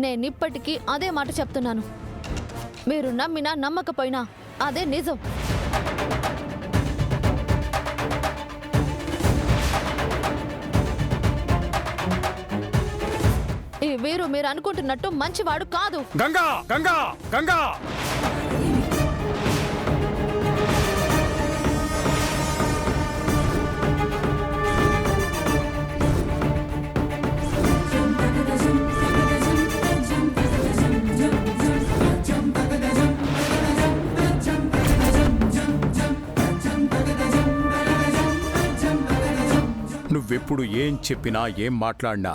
నేనిప్పటికీ అదే మాట చెప్తున్నాను. మీరు నమ్మినా నమ్మకపోయినా అదే నిజం. ఈ వీరు మీరు అనుకుంటున్నట్టు మంచివాడు కాదు. గంగా గంగా గంగా నువ్వెప్పుడు ఏం చెప్పినా ఏం మాట్లాడినా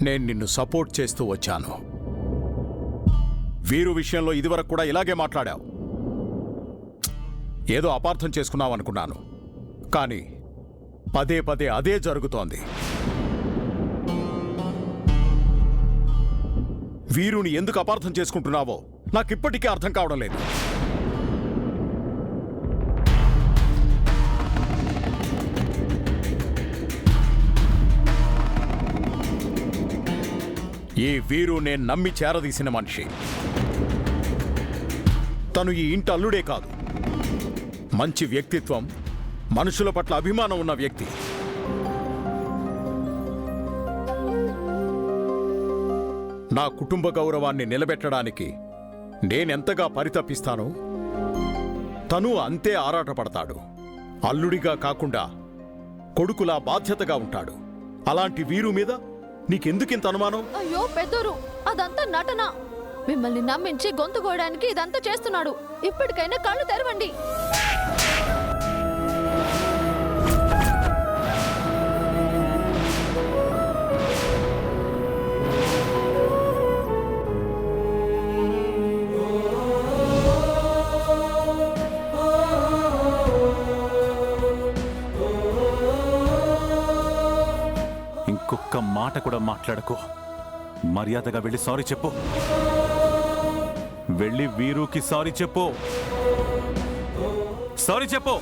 నేను నిన్ను సపోర్ట్ చేస్తూ వచ్చాను. వీరు విషయంలో ఇదివరకు కూడా ఇలాగే మాట్లాడావు. ఏదో అపార్థం చేసుకున్నావు అనుకున్నాను, కానీ పదే పదే అదే జరుగుతోంది. వీరుని ఎందుకు అపార్థం చేసుకుంటున్నావో నాకిప్పటికీ అర్థం కావడం లేదు. ఈ వీరు నేను నమ్మి చేరదీసిన మనిషి. తను ఈ ఇంటి అల్లుడే కాదు, మంచి వ్యక్తిత్వం, మనుషుల పట్ల అభిమానం ఉన్న వ్యక్తి. నా కుటుంబ గౌరవాన్ని నిలబెట్టడానికి నేనెంతగా పరితపిస్తానో తను అంతే ఆరాటపడతాడు. అల్లుడిగా కాకుండా కొడుకులా బాధ్యతగా ఉంటాడు. అలాంటి వీరు మీద నీకెందుకింత అనుమానం? అయ్యో పెద్దోరు, అదంతా నటన. మిమ్మల్ని నమ్మించి గొంతు కోయడానికి ఇదంతా చేస్తున్నాడు. ఇప్పటికైనా కళ్ళు తెరవండి. ఇంకొక మాట కూడా మాట్లాడకు. మర్యాదగా వెళ్ళి సారీ చెప్పు. వెళ్ళి వీరుకి సారీ చెప్పు. సారీ చెప్పు.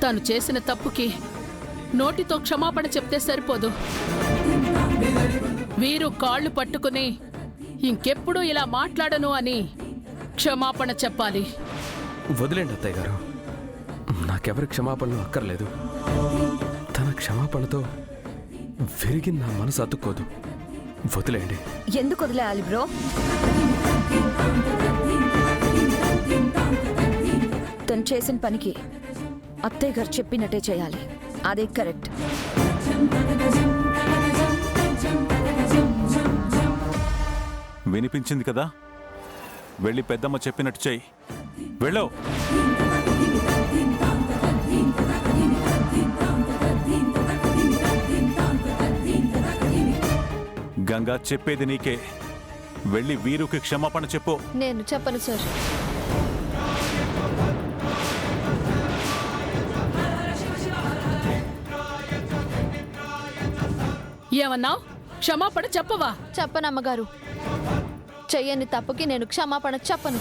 తను చేసిన తప్పుకి నోటితో క్షమాపణ చెప్తే సరిపోదు. వీరు కాళ్ళు పట్టుకుని ఇంకెప్పుడు ఇలా మాట్లాడను అని క్షమాపణ చెప్పాలి. వదిలేండి అత్తయ్య గారు, నాకెవరి క్షమాపణలు అక్కర్లేదు. తన క్షమాపణతో విరిగి నా మనసు అతుక్కోదు. వదిలేండి. ఎందుకు వదిలేయాలి బ్రో? తను చేసిన పనికి అత్తయ్య గారు చెప్పినట్టే చేయాలి. అదే కరెక్ట్. వినిపించింది కదా, వెళ్ళి పెద్దమ్మ చెప్పినట్టు చెయ్యి. వెళ్ళో. గంగా, చెప్పేది నీకే. వెళ్ళి వీరుకి క్షమాపణ చెప్పు. నేను చెప్పను సార్. ఏమన్నావు? క్షమాపణ చెప్పవా? చెప్పనమ్మగారు. చెయ్యని తప్పుకి నేను క్షమాపణ చెప్పను.